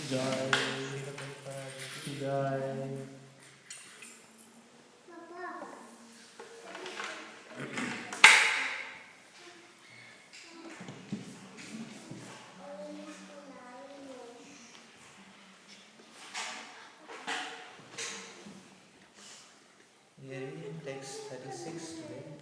Jai. Jai. We are reading text 36 today.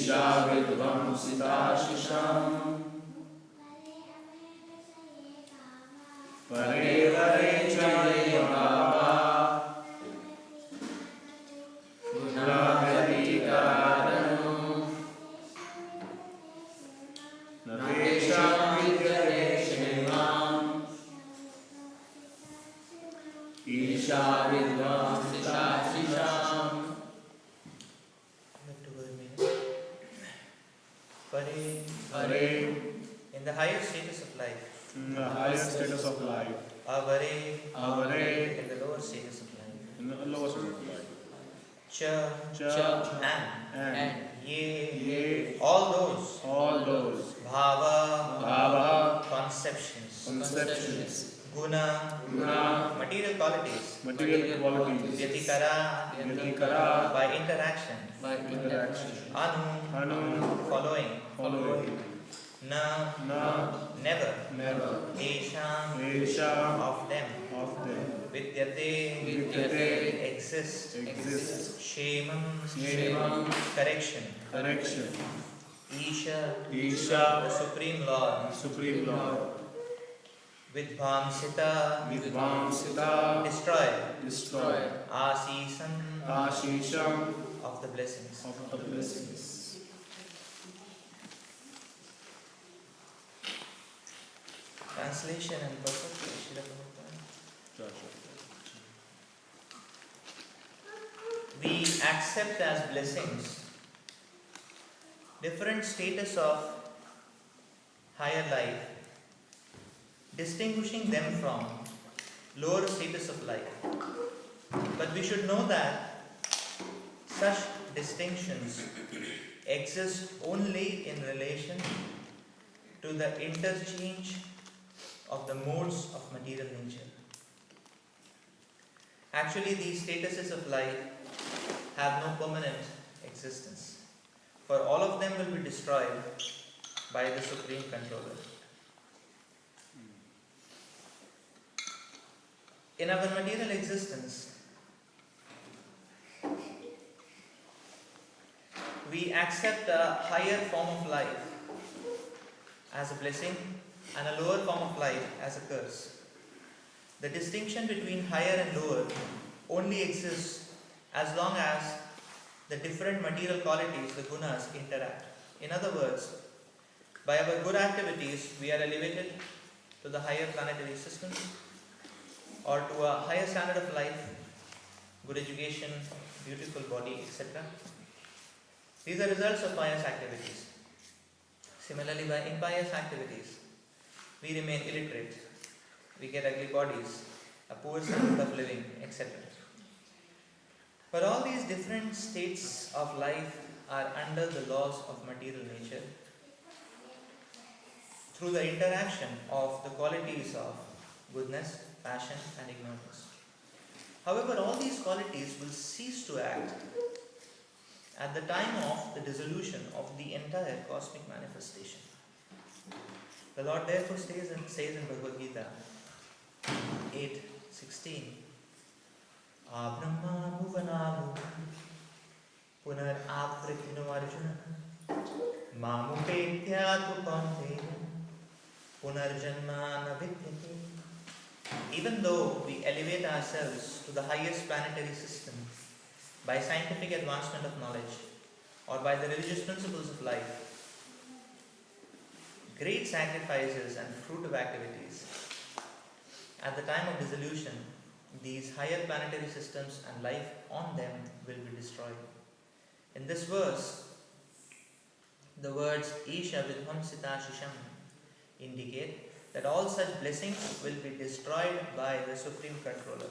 Isha Vidvam Sita Shisham Pare Pare Chaye Bhava Gunagati Karanu Navesham Vidyate Shrimam Isha Vidvam Sita Shisham. Hare. In the highest status of life. In the highest status of life. Avare. Avare. In the lower status of life. In the lower status of life. Cha. And. Ye. All those. Bhava. Conceptions. Guna. Material qualities. Vyatikara. By interaction. Anu. Following. Na. Never. Esham. Of them. Vidyate. Exist. Shemam. Correction. Isha. The Supreme Lord. Vidvamsita. Destroy. Asisam. Of the blessings. Translation and purpose. Srila Prabhupada. We accept as blessings different status of higher life, distinguishing them from lower status of life. But we should know that such distinctions exist only in relation to the interchange of the modes of material nature. Actually, these statuses of life have no permanent existence, for all of them will be destroyed by the Supreme Controller. In our material existence, we accept a higher form of life as a blessing and a lower form of life as a curse. The distinction between higher and lower only exists as long as the different material qualities, the gunas, interact. In other words, by our good activities, we are elevated to the higher planetary systems or to a higher standard of life, good education, beautiful body, etc. These are results of pious activities. Similarly, by impious activities, we remain illiterate, we get ugly bodies, a poor standard of living, etc. But all these different states of life are under the laws of material nature through the interaction of the qualities of goodness, passion and ignorance. However, all these qualities will cease to act at the time of the dissolution of the entire cosmic manifestation. The Lord therefore says in Bhagavad Gita 8:16, Abrahma bhuvanamu punar apritino arjuna mamupetya tupanteya punarjanma navidyate. Even though we elevate ourselves to the highest planetary system by scientific advancement of knowledge or by the religious principles of life, great sacrifices and fruit of activities, at the time of dissolution, these higher planetary systems and life on them will be destroyed. In this verse, the words Isha Vidvam Sita Shisham indicate that all such blessings will be destroyed by the Supreme Controller.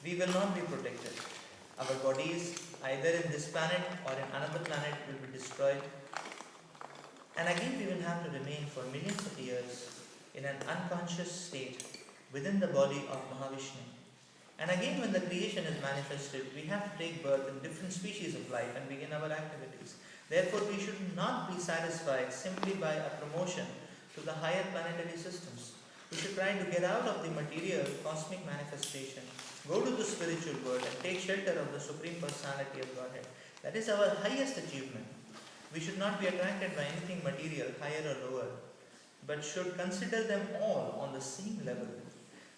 We will not be protected. Our bodies, either in this planet or in another planet, will be destroyed. And again we will have to remain for millions of years in an unconscious state within the body of Mahavishnu. And again when the creation is manifested, we have to take birth in different species of life and begin our activities. Therefore we should not be satisfied simply by a promotion to the higher planetary systems. We should try to get out of the material cosmic manifestation, go to the spiritual world and take shelter of the Supreme Personality of Godhead. That is our highest achievement. We should not be attracted by anything material, higher or lower, but should consider them all on the same level.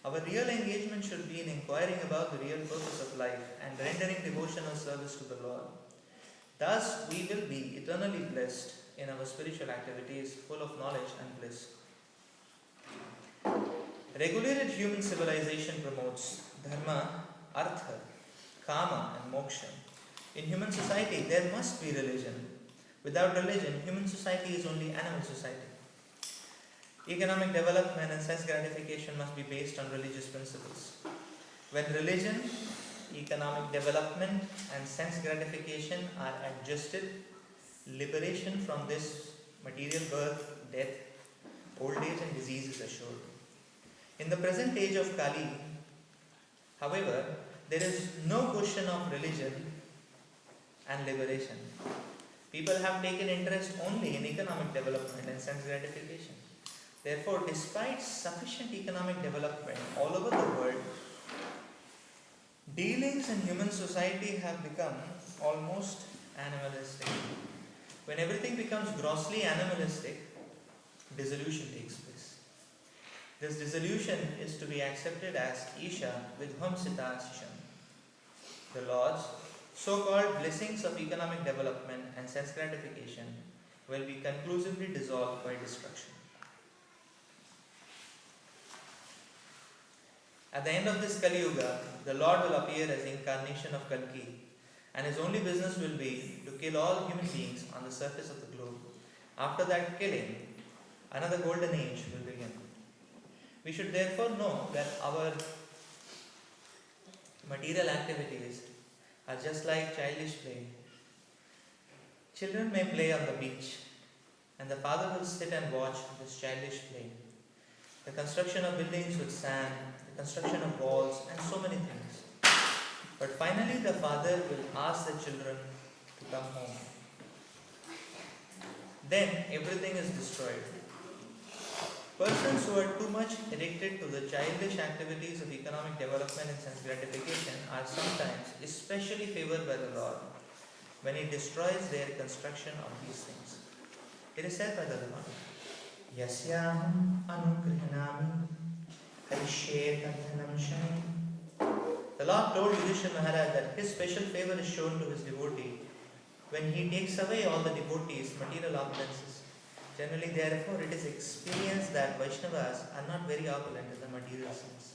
Our real engagement should be in inquiring about the real purpose of life and rendering devotional service to the Lord. Thus, we will be eternally blessed in our spiritual activities, full of knowledge and bliss. Regulated human civilization promotes dharma, artha, kama, and moksha. In human society, there must be religion. Without religion, human society is only animal society. Economic development and sense gratification must be based on religious principles. When religion, economic development, and sense gratification are adjusted, liberation from this material birth, death, old age, and disease is assured. In the present age of Kali, however, there is no question of religion and liberation. People have taken interest only in economic development and sense gratification. Therefore, despite sufficient economic development all over the world, dealings in human society have become almost animalistic. When everything becomes grossly animalistic, dissolution takes place. This dissolution is to be accepted as Isha Vidhamsita Ashram. The Lord's so-called blessings of economic development and sense gratification will be conclusively dissolved by destruction. At the end of this Kali Yuga, the Lord will appear as the incarnation of Kalki, and his only business will be to kill all human beings on the surface of the globe. After that killing, another golden age will begin. We should therefore know that our material activities are just like childish play. Children may play on the beach, and the father will sit and watch this childish play. The construction of buildings with sand, the construction of walls, and so many things. But finally, the father will ask the children to come home. Then everything is destroyed. Persons who are too much addicted to the childish activities of economic development and sense gratification are sometimes especially favored by the Lord when He destroys their construction of these things. It is said by the Lord, Yasyaham anugrihanami harishye tadhanam shani. The Lord told Yudhishthira Maharaj that His special favor is shown to His devotee when He takes away all the devotees' material opulences. Generally, therefore, it is experienced that Vaishnavas are not very opulent in the material sense.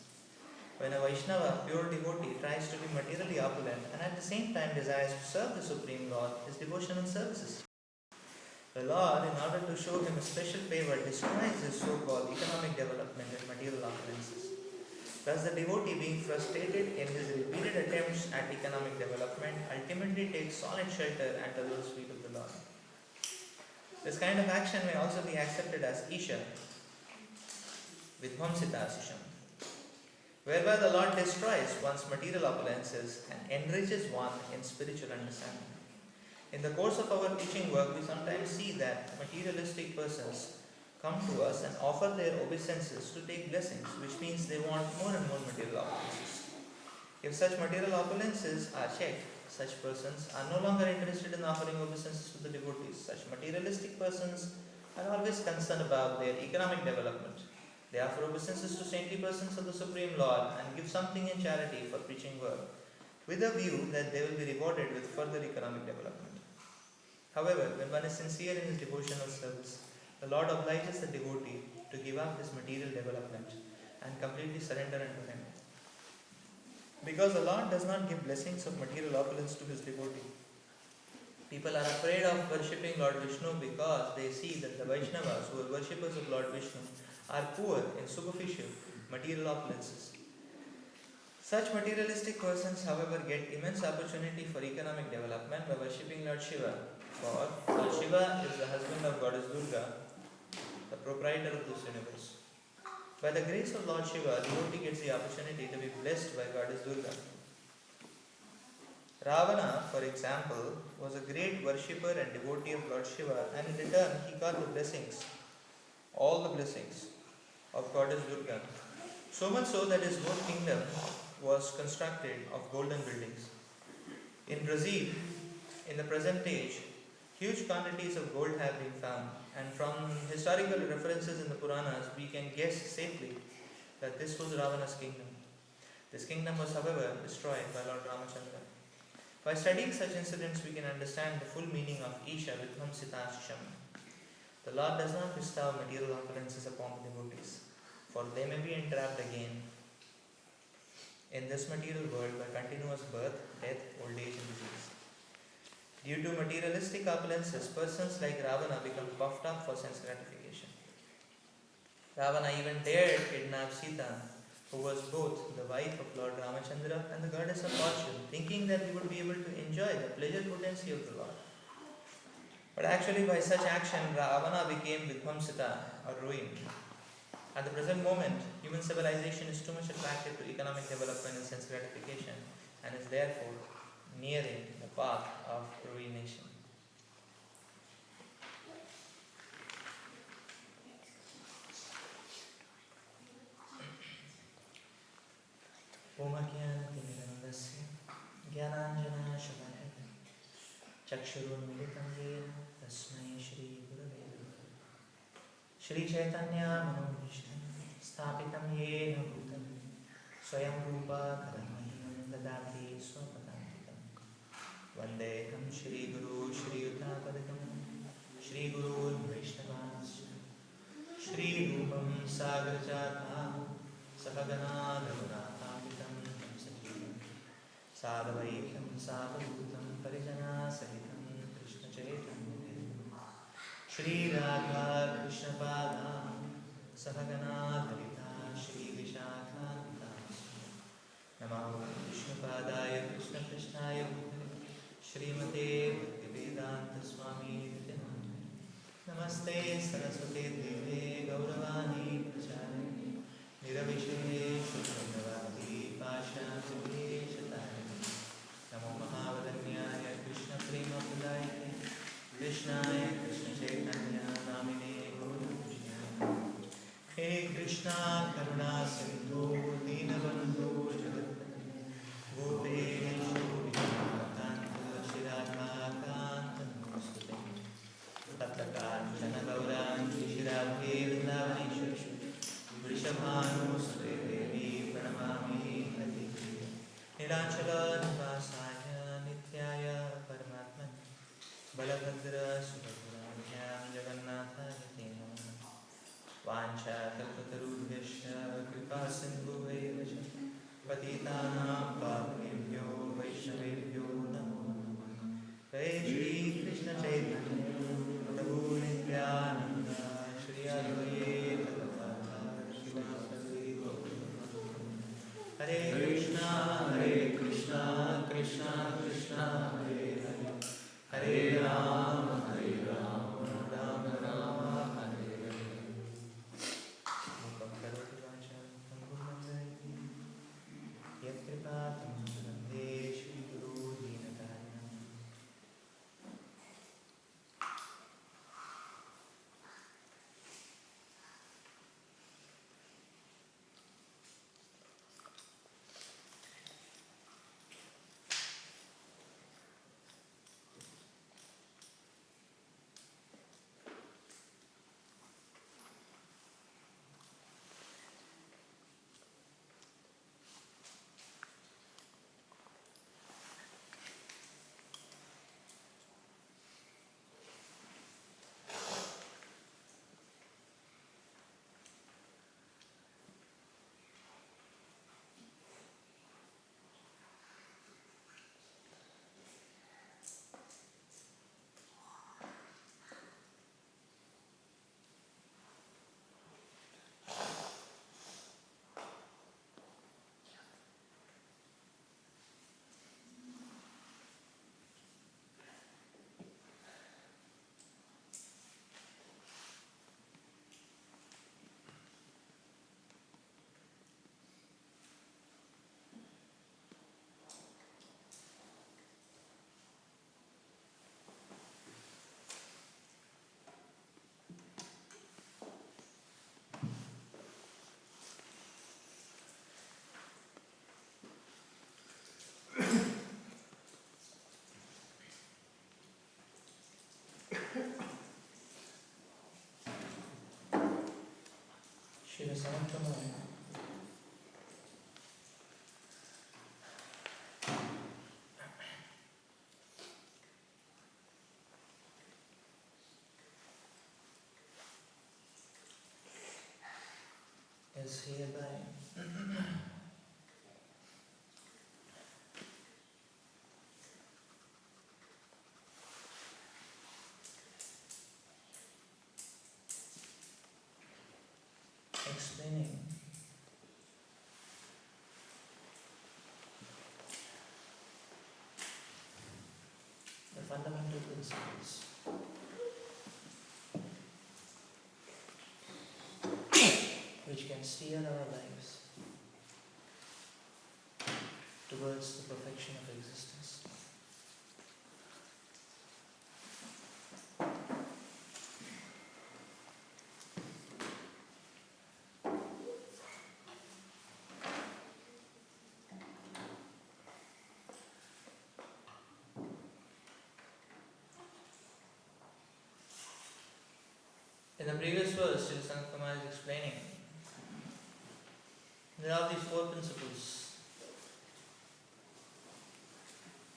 When a Vaishnava, pure devotee, tries to be materially opulent and at the same time desires to serve the Supreme Lord, his devotional services, the Lord, in order to show him a special favor, destroys his so-called economic development and material opulences. Thus, the devotee, being frustrated in his repeated attempts at economic development, ultimately takes solid shelter at the lotus feet of the Lord. This kind of action may also be accepted as Isha Vidhamsita Ashram, whereby the Lord destroys one's material opulences and enriches one in spiritual understanding. In the course of our teaching work, we sometimes see that materialistic persons come to us and offer their obeisances to take blessings, which means they want more and more material opulences. If such material opulences are checked, such persons are no longer interested in offering obeisances to the devotees. Such materialistic persons are always concerned about their economic development. They offer obeisances to saintly persons of the Supreme Lord and give something in charity for preaching work, with a view that they will be rewarded with further economic development. However, when one is sincere in his devotional service, the Lord obliges the devotee to give up his material development and completely surrender unto Him. Because the Lord does not give blessings of material opulence to His devotee, people are afraid of worshipping Lord Vishnu because they see that the Vaishnavas, who are worshippers of Lord Vishnu, are poor in superficial material opulences. Such materialistic persons, however, get immense opportunity for economic development by worshipping Lord Shiva. For Lord Shiva is the husband of Goddess Durga, the proprietor of this universe. By the grace of Lord Shiva, the devotee gets the opportunity to be blessed by Goddess Durga. Ravana, for example, was a great worshipper and devotee of Lord Shiva, and in return he got the blessings, all the blessings of Goddess Durga. So much so that his whole kingdom was constructed of golden buildings. In Brazil, in the present age, Huge quantities of gold have been found, and from historical references in the Puranas, we can guess safely that this was Ravana's kingdom. This kingdom was, however, destroyed by Lord Ramachandra. By studying such incidents, we can understand the full meaning of Isha Vidhamsita Sham. The Lord does not bestow material opulences upon the devotees, for they may be entrapped again in this material world by continuous birth, death, old age, and disease. Due to materialistic opulences, persons like Ravana become puffed up for sense gratification. Ravana even dared kidnap Sita, who was both the wife of Lord Ramachandra and the goddess of fortune, thinking that he would be able to enjoy the pleasure potency of the Lord. But actually, by such action, Ravana became Vidhamsita, or ruined. At the present moment, human civilization is too much attracted to economic development and sense gratification, and is therefore nearing the path of ruination. Om Ajnana-Timirandasya Jnananjana-Shalakaya Chakshurunmilitam Yena Tasmai Shri Gurave Namaha. Shri Chaitanya Manobhishtam Sthapitam Yena Bhutale Swayam Rupa Kadamahyam Dadati Swapadantikam Vandeham Shri Guru Shri Yuta-Padakam Shri Guru Vaishnavasya Shri Rupam Sagarjata Sahagana Raghunathapitam Sajivam Sadavaikyam Savadhutam Parijana Sahitam Krishna Chaitanya Shri Radha Krishna Pada Sahagana Dhalita Shri Vishakhanita Namo Krishna Padaya Krishna Krishnaya Śrīmate Bhaktivedanta Swami Namaste Saraswate Deve Gauravani Pracharani Niravishe Shukravati Pasha Suteshatani Namo Mahavadanyaya Krishna Prema Pradayate Krishnaya Krishna Chaitanya Namine Guru He Krishna Karuna Sindhu Dinabandhu Jagatpati Gopeshu Vijayakanta Shirakanta Namostute Tatlakanta Gauranti Shirabhe Vrindavaneshwari Vrishabhanu Sute Devi Pranamami Hati Nilachala Nivasaya Nityaya Paramatmani Balabhadra Subhadra Jagannatha Yate Namaha Vancha Kalpatarubhyasya Kripa Sindhuve Vacha Patitanam Pavanebhyo Vaishnavebhyo Namo Namaha Jai Shri Krishna Chaitanya Prabhu Nityananda Shri Advaita Gadadhara Srivasadi Gauranga Hare Krishna Krishna Krishna Hare Hare Hare Rama Rama Rama Hare Hare Mukam karoti vācāṁ tangu mandayati yat kripatam vande Shri Guru Dīnatarinam. Shiva Samatama is hereby explaining the fundamental principles which can steer our lives towards the perfection of existence. In the previous verse, Sri Sankama is explaining there are these four principles: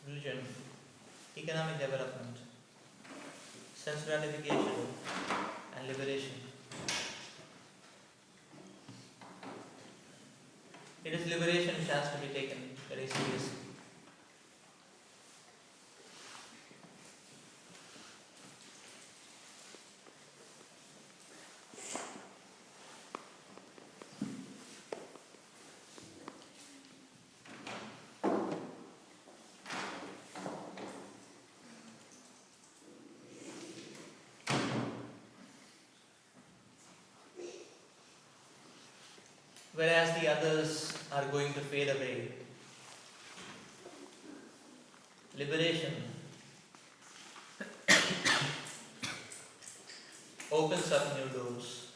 religion, economic development, sense gratification, and liberation. It is liberation which has to be taken very seriously. Whereas the others are going to fade away. Liberation opens up new doors.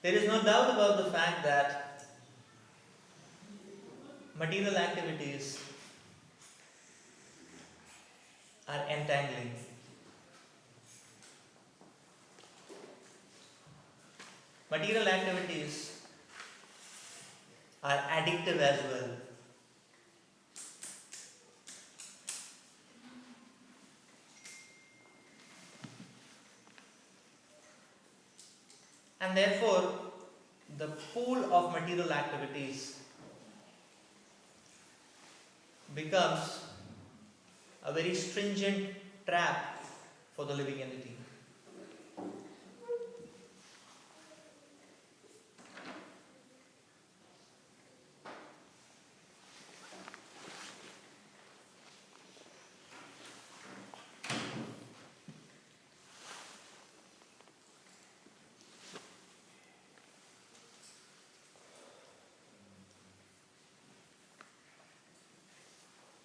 There is no doubt about the fact that material activities are entangling. Material activities are addictive as well. And therefore, the pool of material activities becomes a very stringent trap for the living entity.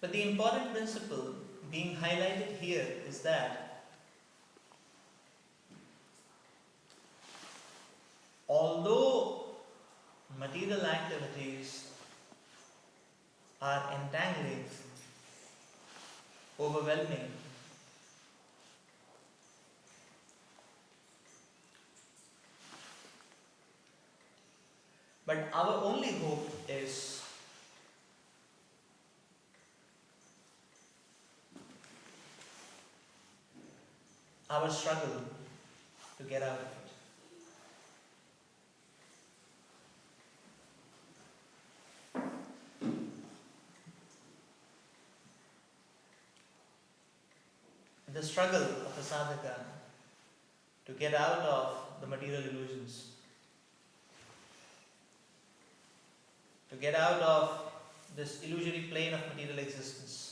But the important principle being highlighted here is that although material activities are entangling, overwhelming, but our only hope is our struggle to get out of it. The struggle of a sadhaka to get out of the material illusions, to get out of this illusory plane of material existence.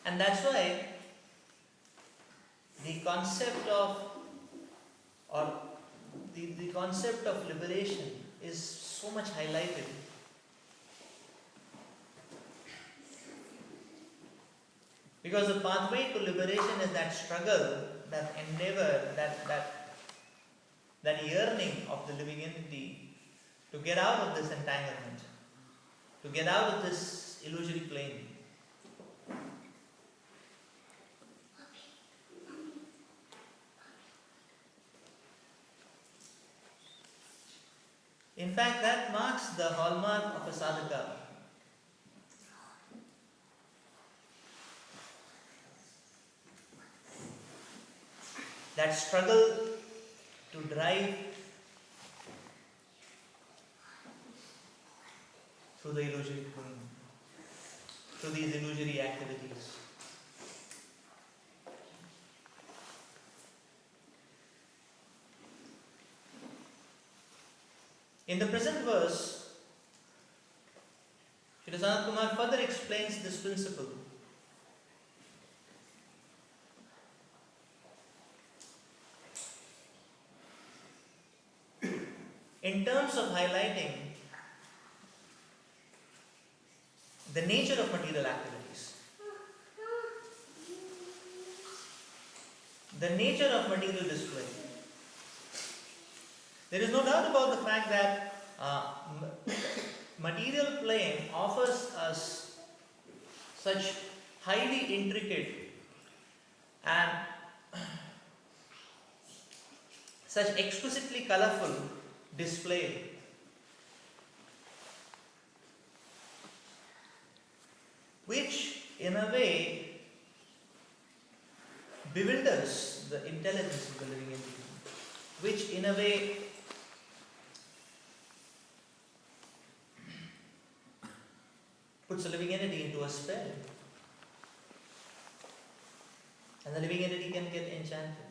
And that's why the concept of the concept of liberation is so much highlighted Because the pathway to liberation is that struggle, that endeavor, that yearning of the living entity to get out of this entanglement, to get out of this illusory plane. In fact, that marks the hallmark of a sadhaka. That struggle to drive through the illusory plane, through these illusory activities. In the present verse, Srila Sanat Kumar further explains this principle. In terms of highlighting the nature of material activities, the nature of material display. There is no doubt about the fact that material plane offers us such highly intricate and such exquisitely colorful display, which in a way bewilders the intelligence of the living entity, which in a way puts the living entity into a spell, and the living entity can get enchanted.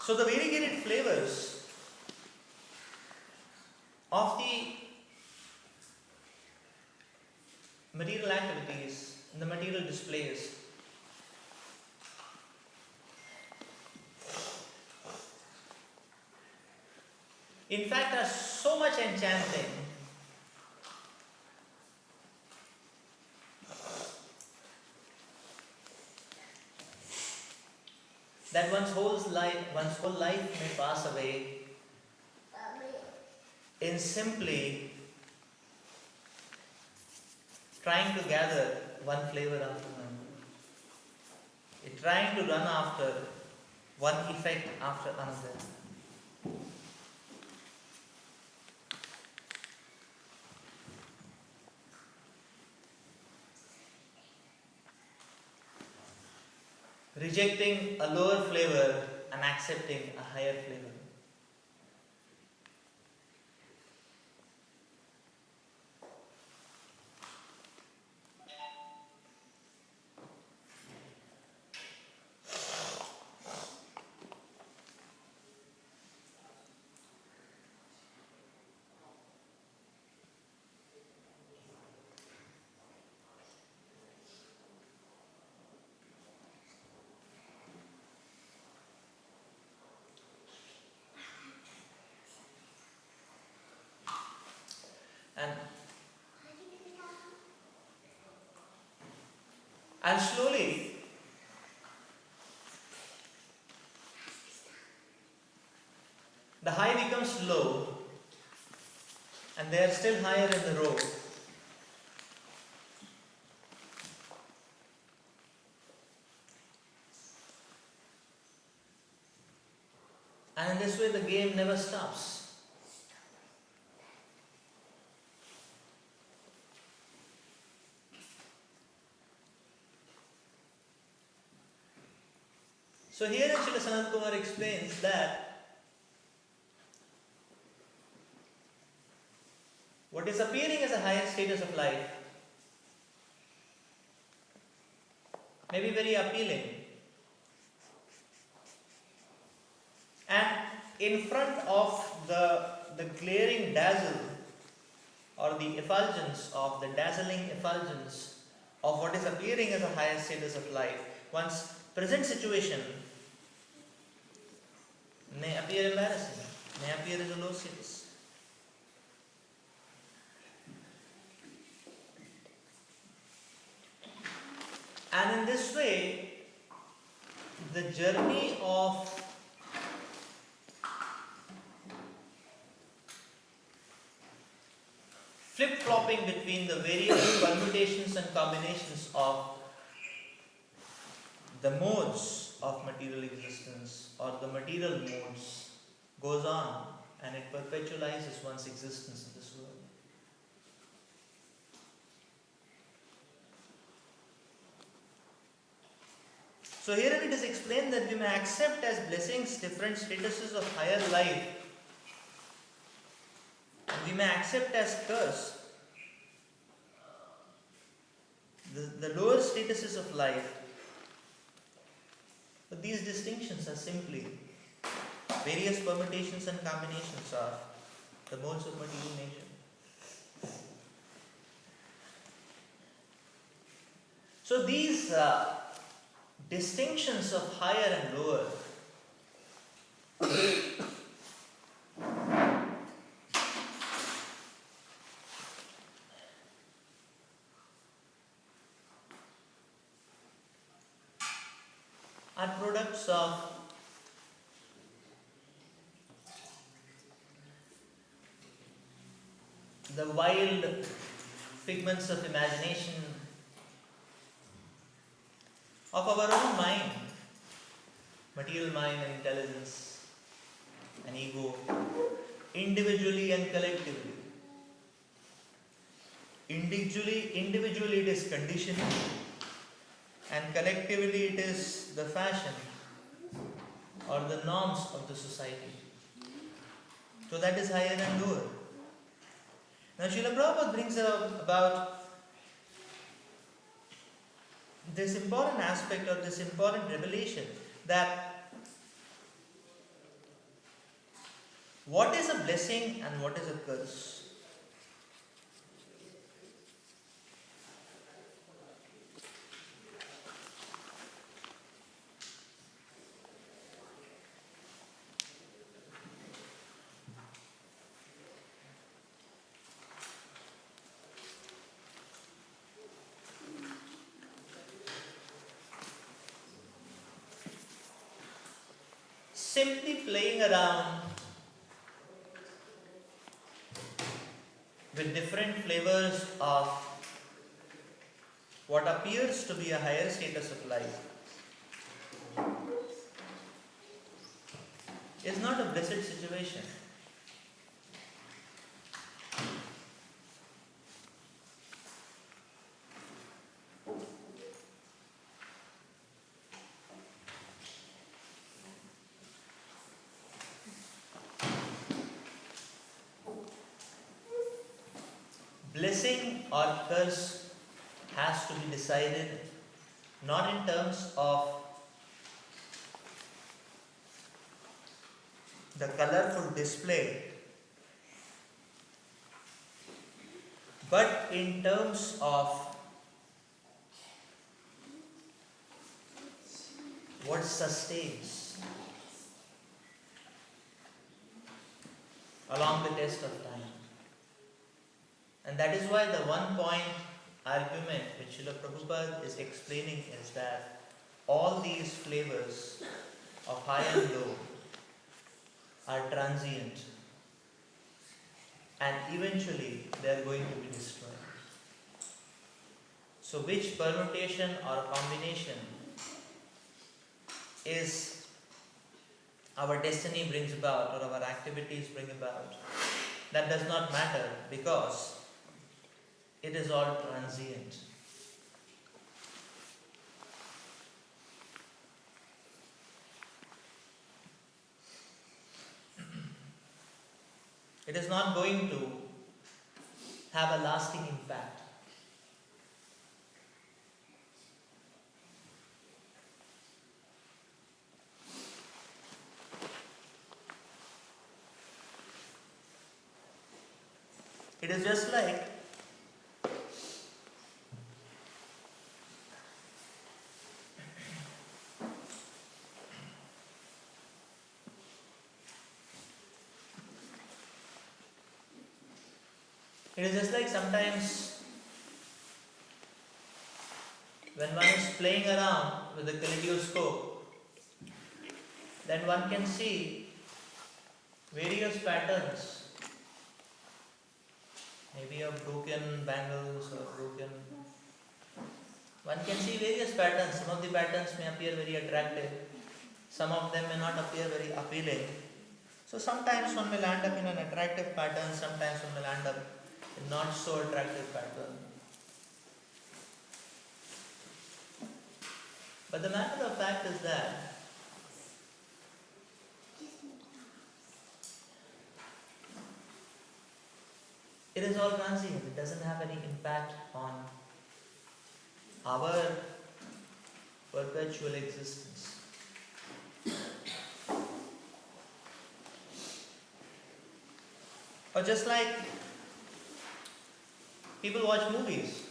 So the variegated flavors of the material activities and the material displays in fact are so much enchanting that one's whole life may pass away in simply trying to gather one flavor after another, trying to run after one effect after another. Rejecting a lower flavor and accepting a higher flavor. And slowly the high becomes low and they are still higher in the row. And in this way the game never stops. So here Srila Sanat Kumar explains that what is appearing as a higher status of life may be very appealing, and in front of the glaring dazzle or the effulgence of the dazzling effulgence of what is appearing as a higher status of life, one's present situation may appear embarrassing, may appear as a low status. And in this way, the journey of flip-flopping between the various permutations and combinations of the modes of material existence or the material modes goes on, and it perpetualizes one's existence in this world. So here it is explained that we may accept as blessings different statuses of higher life, and we may accept as curse the lower statuses of life. But these distinctions are simply various permutations and combinations of the modes of material nature. So these distinctions of higher and lower are products of the wild figments of imagination of our own mind, material mind and intelligence and ego, individually and collectively. Individually it is conditioning, and collectively it is the fashion or the norms of the society. So that is higher and lower. Now Srila Prabhupada brings about this important aspect or this important revelation that what is a blessing and what is a curse. Simply playing around with different flavors of what appears to be a higher status of life is not a blessed situation. Blessing or curse has to be decided not in terms of the colorful display, but in terms of what sustains along the test of time. And that is why the one point argument which Srila Prabhupada is explaining is that all these flavors of high and low are transient, and eventually they are going to be destroyed. So which permutation or combination is our destiny brings about or our activities bring about, that does not matter, because it is all transient. It is not going to have a lasting impact. It is just like It is just like sometimes when one is playing around with the kaleidoscope, then one can see various patterns, maybe of broken bangles or broken. One can see various patterns. Some of the patterns may appear very attractive, some of them may not appear very appealing. So sometimes one may land up in an attractive pattern, sometimes one may land up in not so attractive pattern. But the matter of fact is that it is all transient. It doesn't have any impact on our perpetual existence. Or just like people watch movies.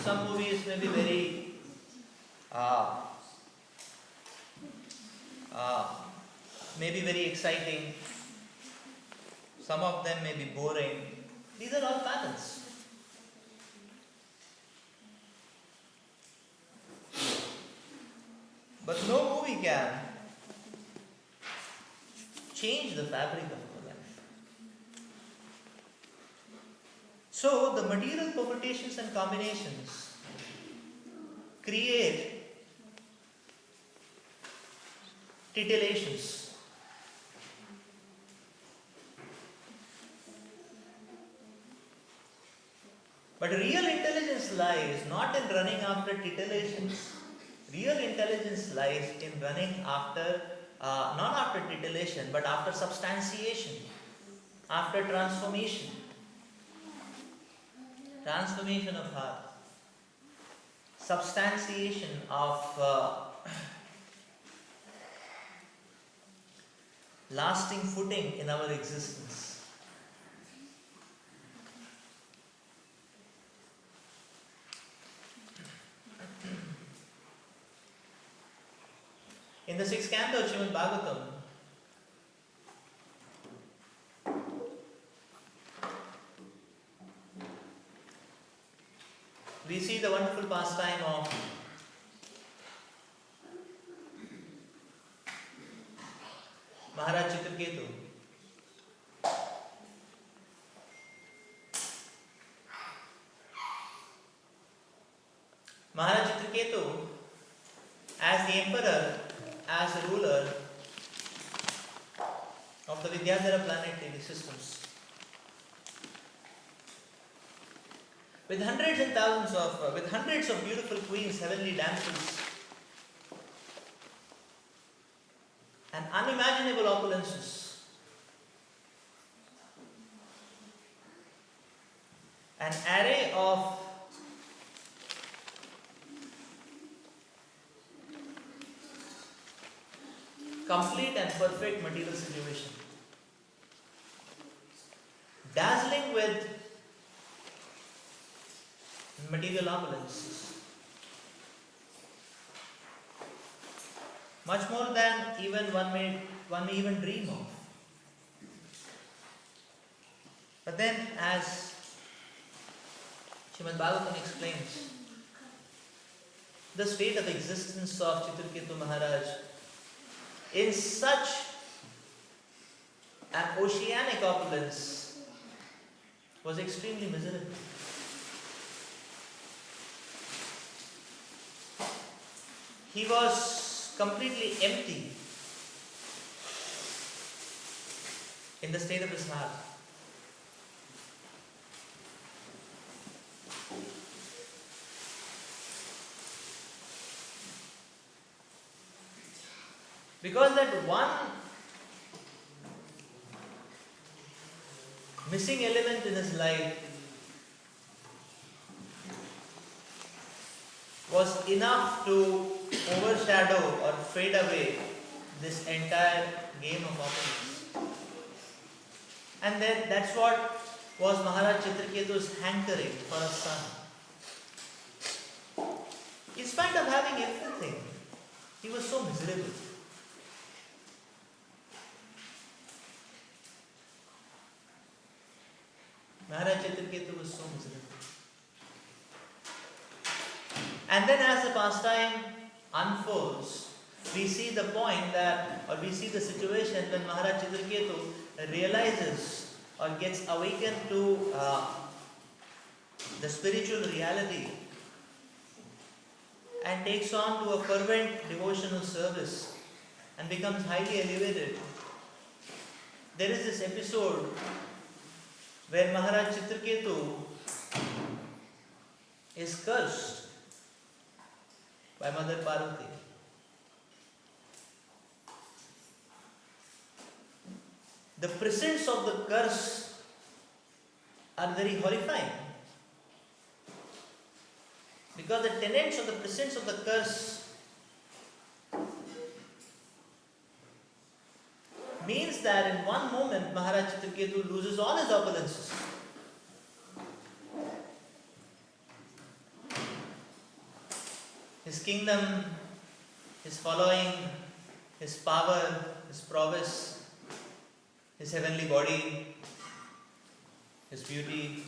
Some movies may be very maybe very exciting. Some of them may be boring. These are all patterns. But no movie can change the fabric of our life. So the material permutations and combinations create titillations. But real intelligence lies not in running after titillations. Real intelligence lies in running after, not after titillation, but after substantiation, after transformation. Transformation of heart. Substantiation of lasting footing in our existence. In the 6th canto of Śrīmad Bhāgavatam, we see the wonderful pastime of Maharaj Chitraketu. Maharaj Chitraketu, as the emperor, as a ruler of the Vidyadhara planetary systems, with hundreds and thousands of, with hundreds of beautiful queens, heavenly damsels, and unimaginable opulences, an array of complete and perfect material situation, dazzling with material opulences, much more than even one may even dream of. But then, as Śrīmad Bhāgavatam explains, the state of existence of Chitraketu Maharaj in such an oceanic opulence was extremely miserable. He was completely empty in the state of his heart. Because that one missing element in his life was enough to overshadow or fade away this entire game of opulence. And then that's what was Maharaj Chitraketu's hankering for a son. In spite of having everything, he was so miserable. Maharaj Chitraketu was so miserable. And then as the pastime unfolds, we see the point that, or we see the situation when Maharaj Chitraketu realizes or gets awakened to the spiritual reality and takes on to a fervent devotional service and becomes highly elevated. There is this episode where Maharaj Chitraketu is cursed by Mother Parvati. The presents of the curse are very horrifying, because the tenets of the presents of the curse means that in one moment Maharaj Chitraketu loses all his opulences. His kingdom, his following, his power, his prowess, his heavenly body, his beauty.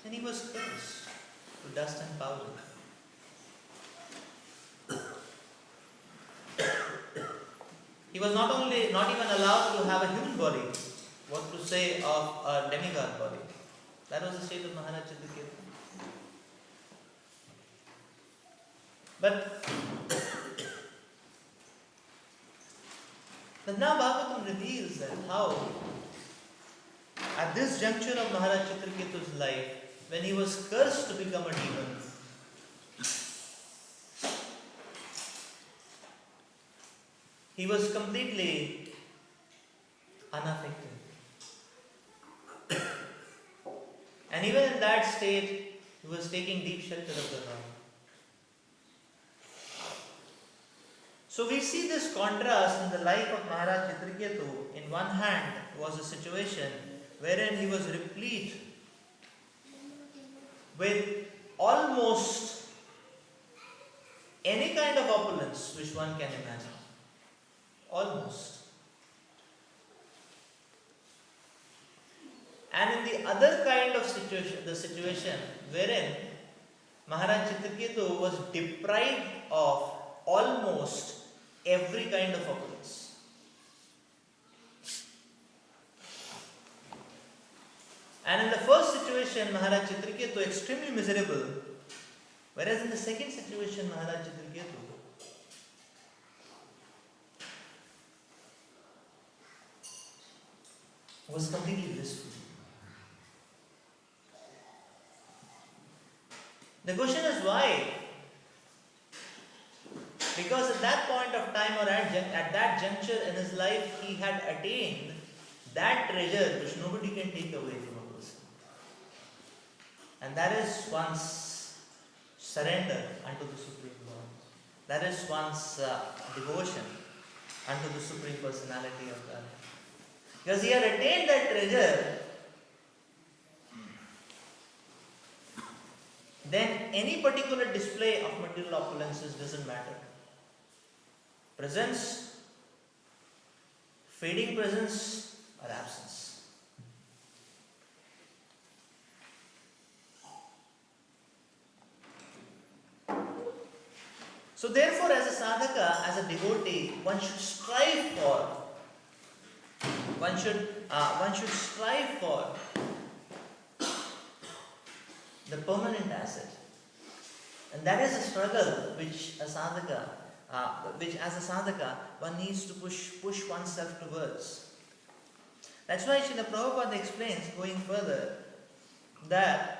Then he was cursed to dust and powder. He was not even allowed to have a human body, what to say of a demigod body. That was the state of Maharaj Chitraketu. But now Bhagavatam reveals that how at this juncture of Maharaj Chitraketu's life, when he was cursed to become a demon, he was completely unaffected. And even in that state, he was taking deep shelter of the Lord. So we see this contrast in the life of Maharaj Chitraketu. In one hand was a situation wherein he was replete with almost any kind of opulence which one can imagine. Almost. And in the other kind of situation, the situation wherein Maharaj Chitraketu was deprived of almost every kind of opulence. And in the first situation, Maharaj Chitraketu extremely miserable, whereas in the second situation, Maharaj Chitraketu was completely blissful. The question is why? Because at that point of time or at that juncture in his life, he had attained that treasure which nobody can take away from a person. And that is one's surrender unto the Supreme Lord. That is one's devotion unto the Supreme Personality of God. Because he had attained that treasure, then any particular display of material opulences doesn't matter. Presence, fading presence, or absence. So therefore, as a sadhaka, as a devotee, one should strive for the permanent asset. And that is a struggle which as a sadhaka one needs to push oneself towards. That's why Srila Prabhupada explains, going further, that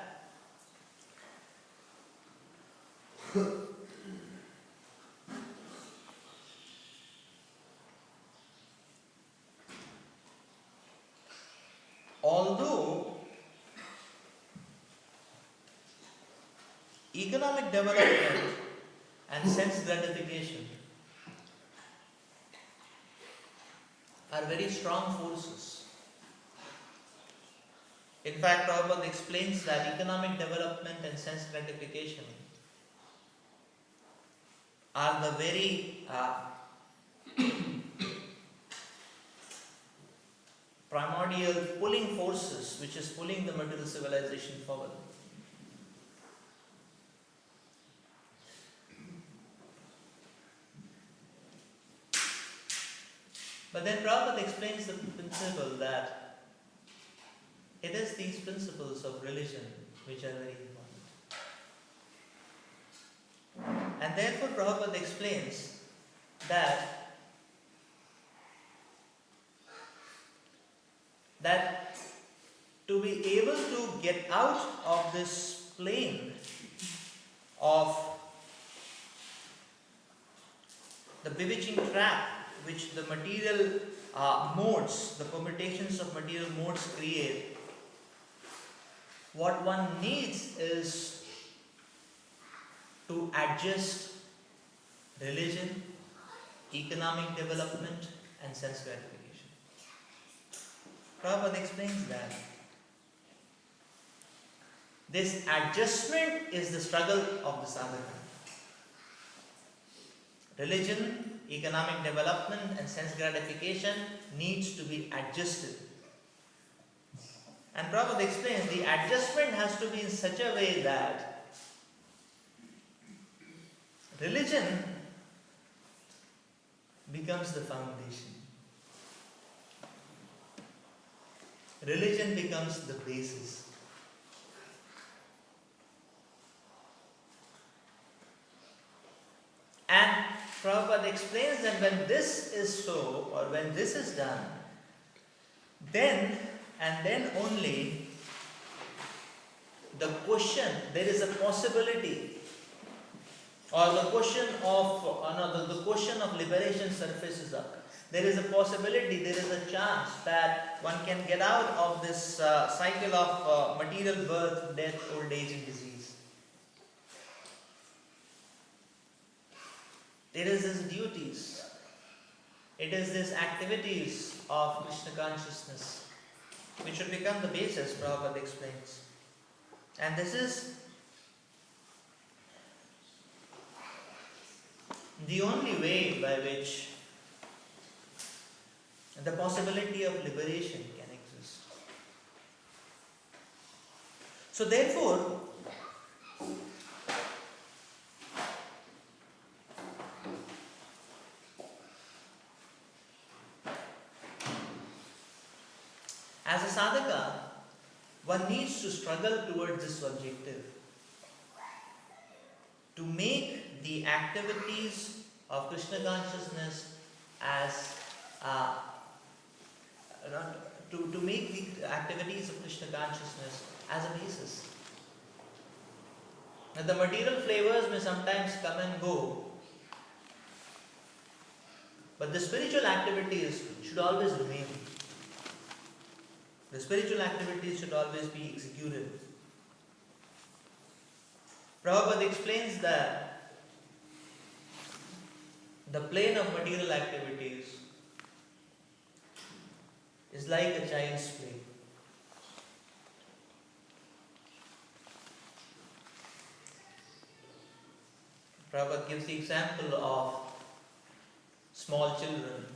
although economic development and sense gratification are very strong forces. In fact, Prabhupada explains that economic development and sense gratification are the very primordial pulling forces which is pulling the material civilization forward. But then Prabhupada explains the principle that it is these principles of religion which are very important. And therefore Prabhupada explains that to be able to get out of this plane of the bewitching trap which the material modes, the permutations of material modes create, what one needs is to adjust religion, economic development and sense gratification. Prabhupada explains that this adjustment is the struggle of the sadhaka. Religion, economic development and sense gratification needs to be adjusted. And Prabhupada explains the adjustment has to be in such a way that religion becomes the foundation. Religion becomes the basis. And Prabhupada explains that when this is so, or when this is done, then and then only the question, there is a possibility, or the question of liberation surfaces up. There is a possibility, there is a chance that one can get out of this cycle of material birth, death, old age and disease. It is these duties, it is these activities of Krishna consciousness which should become the basis, Prabhupada explains. And this is the only way by which the possibility of liberation can exist. So therefore, as a sadhaka, one needs to struggle towards this objective, to make the activities of Krishna consciousness as to make the activities of Krishna consciousness as a basis. Now the material flavors may sometimes come and go, but the spiritual activities should always remain. The spiritual activities should always be executed. Prabhupada explains that the plane of material activities is like a child's play. Prabhupada gives the example of small children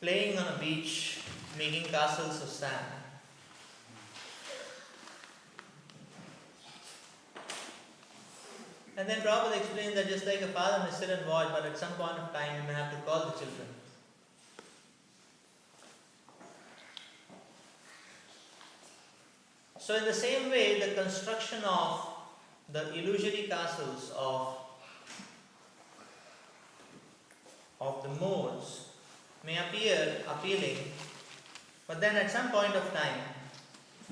playing on a beach, making castles of sand. And then Prabhupada explains that just like a father may sit and watch, but at some point of time you may have to call the children. So in the same way, the construction of the illusory castles of the modes may appear appealing, but then at some point of time,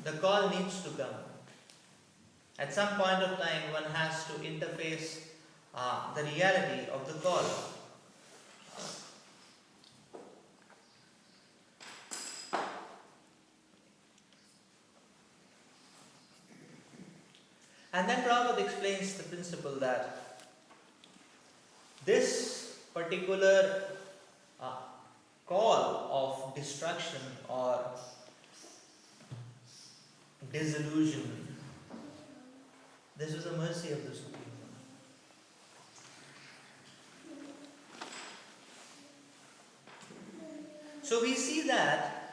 the call needs to come. At some point of time, one has to interface the reality of the call. And then Prabhupada explains the principle that this particular call of destruction or disillusionment, this was a mercy of the Supreme Lord. So we see that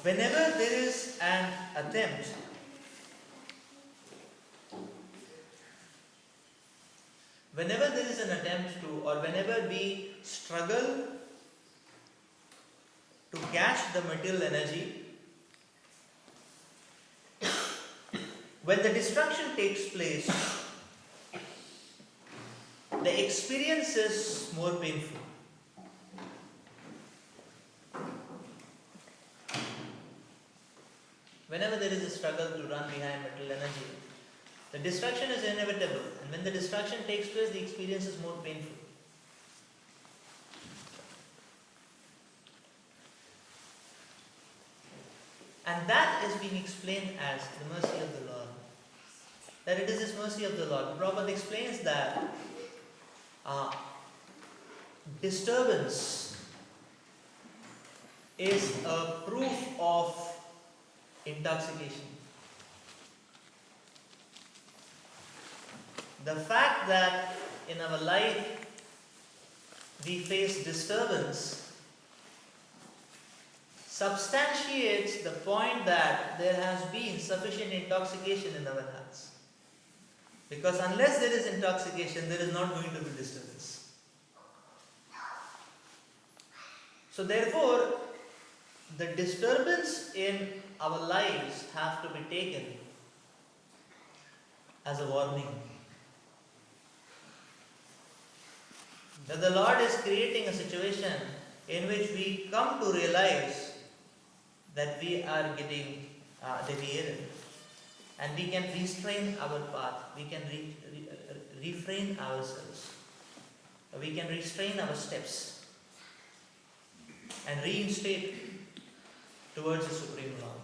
whenever there is an attempt to, or whenever we struggle to catch the material energy, when the destruction takes place, the experience is more painful. Whenever there is a struggle to run behind material energy, the destruction is inevitable, and when the destruction takes place, the experience is more painful. And that is being explained as the mercy of the Lord. That it is His mercy of the Lord. Prabhupada explains that disturbance is a proof of intoxication. The fact that in our life we face disturbance substantiates the point that there has been sufficient intoxication in our hearts. Because unless there is intoxication, there is not going to be disturbance. So therefore, the disturbance in our lives have to be taken as a warning. That the Lord is creating a situation in which we come to realize that we are getting deviated, and we can restrain our path, we can refrain ourselves, we can restrain our steps and reinstate towards the Supreme Lord.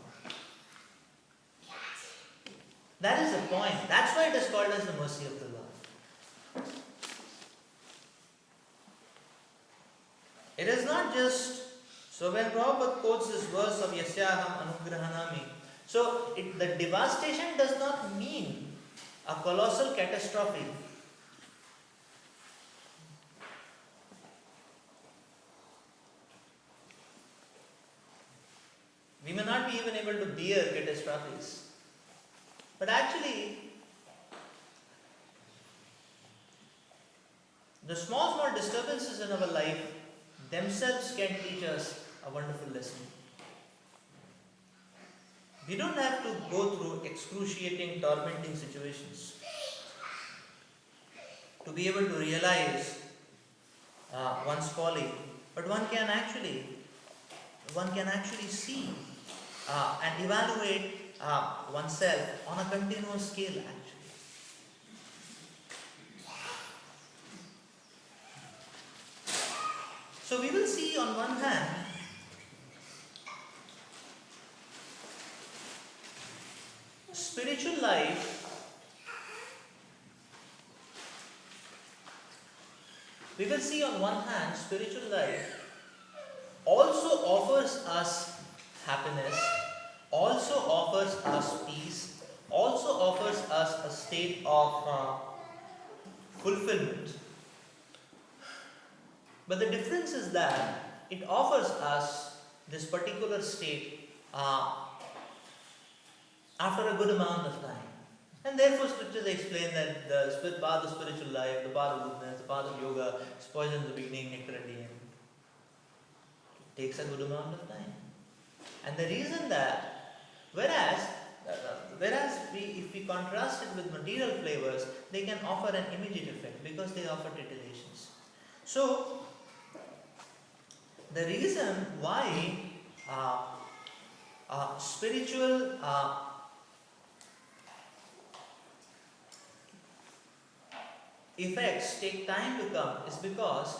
That is the point. That's why it is called as the mercy of the Lord. It is not just, so when Prabhupada quotes this verse of Yasyaham Anugrahanami, so the devastation does not mean a colossal catastrophe. We may not be even able to bear catastrophes. But actually, the small disturbances in our life themselves can teach us a wonderful lesson. We don't have to go through excruciating, tormenting situations to be able to realize one's folly, but one can actually see and evaluate oneself on a continuous scale actually. So we will see on one hand spiritual life also offers us happiness, also offers us peace, also offers us a state of fulfillment. But the difference is that it offers us this particular state after a good amount of time. And therefore scriptures explain that the path of spiritual life, the path of goodness, the path of yoga is poison in the beginning, nectar at the end. It takes a good amount of time. And the reason that, whereas if we contrast it with material flavors, they can offer an immediate effect because they offer titillations. So, the reason why spiritual effects take time to come is because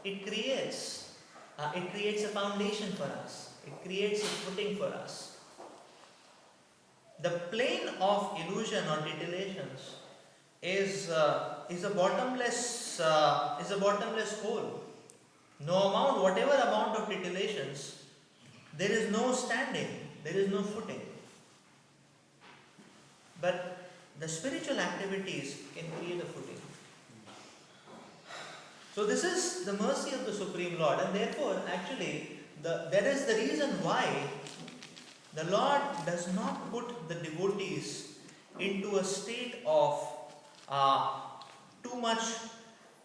it creates a foundation for us. It creates a footing for us. The plane of illusion or titillations is a bottomless hole. Whatever amount of titillations, there is no standing, there is no footing. But the spiritual activities can create a footing. So this is the mercy of the Supreme Lord, and therefore actually there is the reason why the Lord does not put the devotees into a state of too much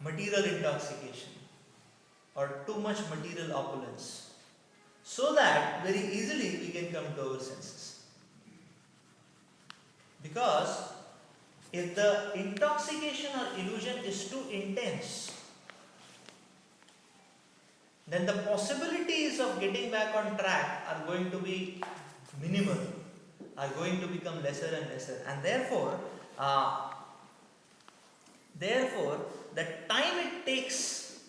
material intoxication or too much material opulence, so that very easily we can come to our senses. Because if the intoxication or illusion is too intense, then the possibilities of getting back on track are going to be minimal, are going to become lesser and lesser, and therefore the time it takes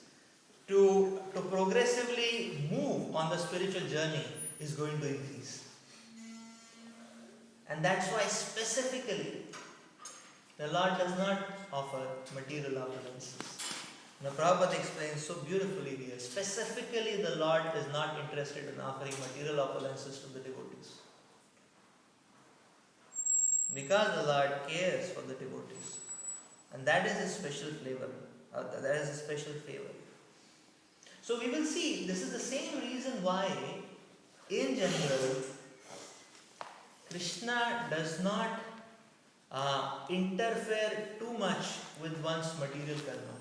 to progressively move on the spiritual journey is going to increase. And that's why specifically the Lord does not offer material opulences. Now Prabhupada explains so beautifully here, specifically the Lord is not interested in offering material opulences to the devotees, because the Lord cares for the devotees, and that is His special flavor, that is His special favor. So we will see this is the same reason why in general Krishna does not interfere too much with one's material karma.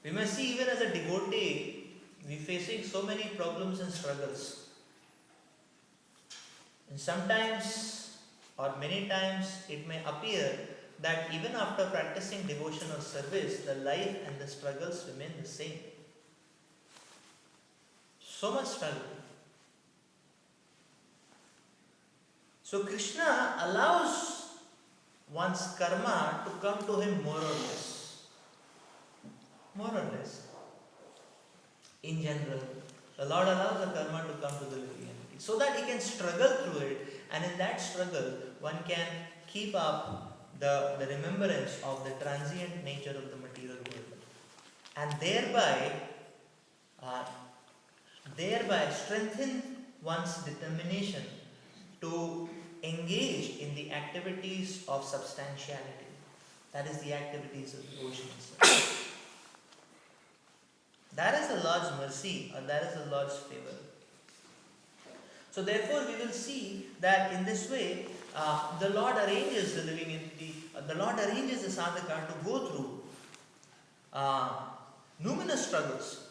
We must see, even as a devotee, we are facing so many problems and struggles. And sometimes or many times it may appear that even after practicing devotion or service, the life and the struggles remain the same. So much struggle. So Krishna allows one's karma to come to him more or less. More or less. In general, the Lord allows the karma to come to the living entity so that he can struggle through it, and in that struggle one can keep up the remembrance of the transient nature of the material world, and thereby strengthen one's determination to engage in the activities of substantiality, that is the activities of devotion. That is the Lord's mercy, or that is the Lord's favor. So therefore we will see that in this way the Lord arranges the living entity, the Lord arranges the sadhaka to go through numerous struggles.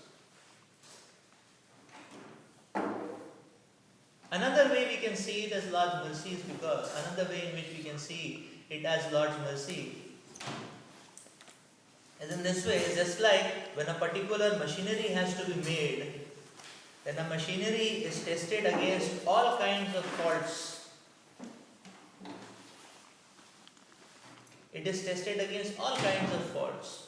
Another way we can see it as Lord's mercy is because, another way in which we can see it as Lord's mercy is in this way, just like when a particular machinery has to be made, then the machinery is tested against all kinds of faults. It is tested against all kinds of faults.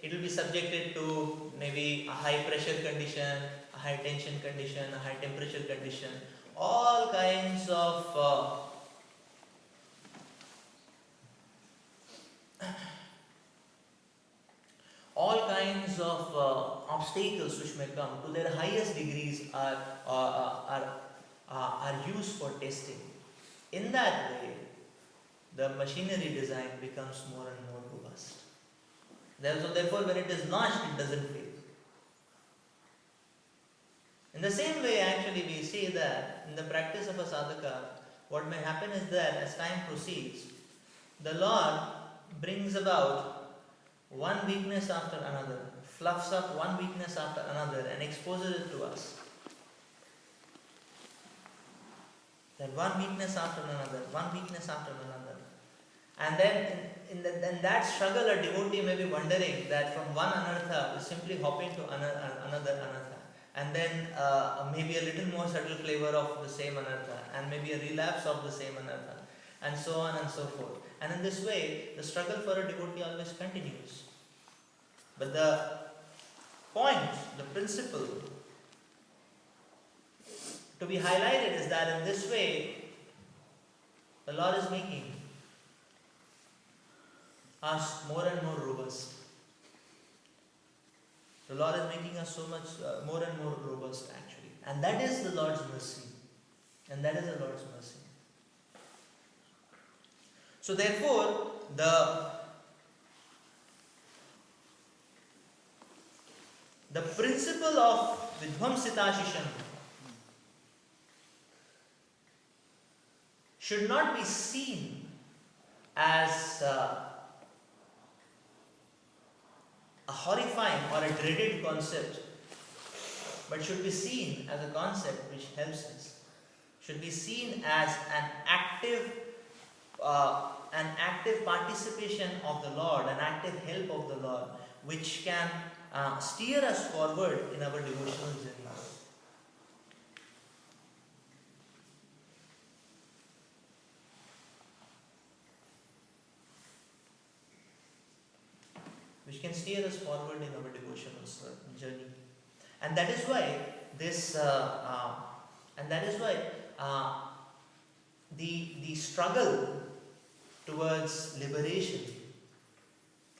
It will be subjected to maybe a high pressure condition, a high tension condition, a high temperature condition, all kinds of obstacles which may come to their highest degrees are used for testing. In that way, the machinery design becomes more and more robust. Therefore, when it is launched, it doesn't fail. In the same way, actually, we see that in the practice of a sadhaka, what may happen is that as time proceeds, the Lord brings about one weakness after another, fluffs up one weakness after another and exposes it to us. Then one weakness after another, one weakness after another. And then in that struggle, a devotee may be wondering that from one anartha is simply hopping to another anartha. And then maybe a little more subtle flavor of the same anartha, and maybe a relapse of the same anartha, and so on and so forth. And in this way, the struggle for a devotee always continues. But the point, the principle to be highlighted is that in this way, the Lord is making us more and more robust. The Lord is making us so much more and more robust actually. And that is the Lord's mercy. And that is the Lord's mercy. So therefore, the principle of Vidvamsitashisham should not be seen as a horrifying or a dreaded concept, but should be seen as a concept which helps us, should be seen as an active participation of the Lord, an active help of the Lord, which can steer us forward in our devotional journey. Which can steer us forward in our devotional journey. And that is why the struggle towards liberation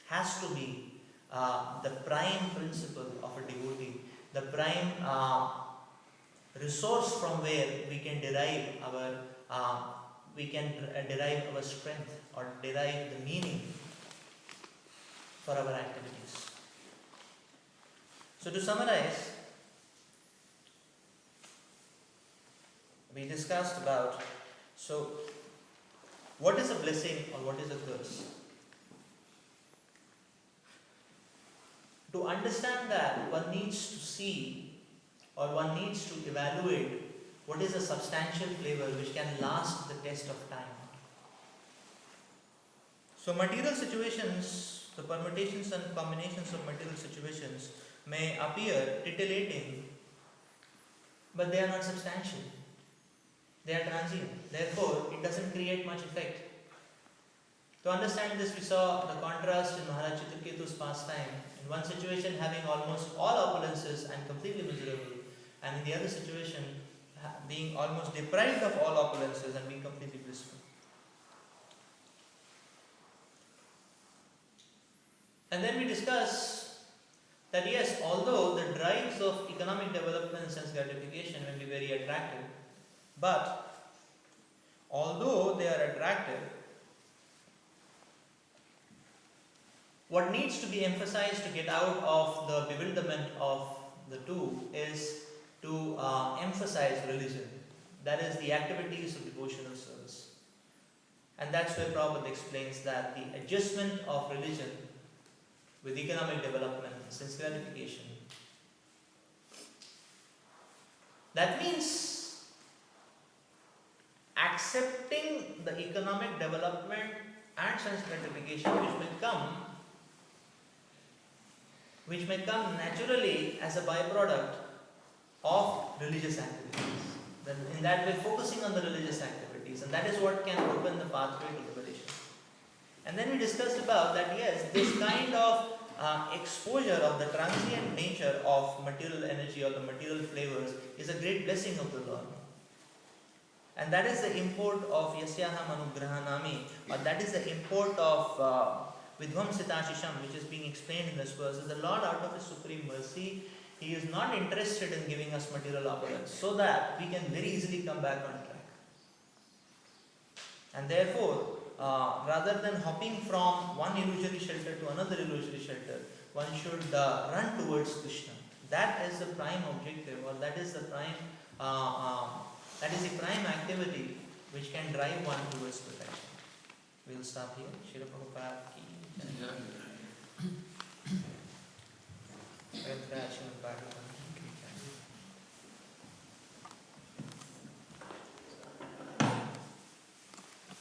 has to be the prime principle of a devotee, the prime resource from where we can derive our strength or derive the meaning for our activities. So to summarize, we discussed about, so what is a blessing or what is a curse? To understand that, one needs to see or one needs to evaluate what is a substantial flavor which can last the test of time. So material situations, the permutations and combinations of material situations may appear titillating, but they are not substantial. They are transient. Therefore, it doesn't create much effect. To understand this, we saw the contrast in Maharaj Chitraketu's pastime. In one situation, having almost all opulences and completely miserable, and in the other situation, being almost deprived of all opulences and being completely blissful. And then we discuss that yes, although the drives of economic development and sense gratification may be very attractive, but although they are attractive, what needs to be emphasized to get out of the bewilderment of the two is to emphasize religion. That is the activities of devotional service. And that's where Prabhupada explains that the adjustment of religion with economic development and sense gratification, that means accepting the economic development and sense gratification which may come naturally as a byproduct of religious activities. Then in that way, focusing on the religious activities, and that is what can open the pathway to liberation. And then we discussed about that yes, this kind of exposure of the transient nature of material energy or the material flavors is a great blessing of the Lord. And that is the import of Yasyaham Anugrahanami, or that is the import of Vidvamsitashisham, which is being explained in this verse. The Lord, out of His supreme mercy, He is not interested in giving us material opulence so that we can very easily come back on track. And therefore, rather than hopping from one illusory shelter to another illusory shelter, one should run towards Krishna. That is the prime objective, or that is the prime activity which can drive one towards perfection. We'll stop here. Srila Prabhupada ki jai.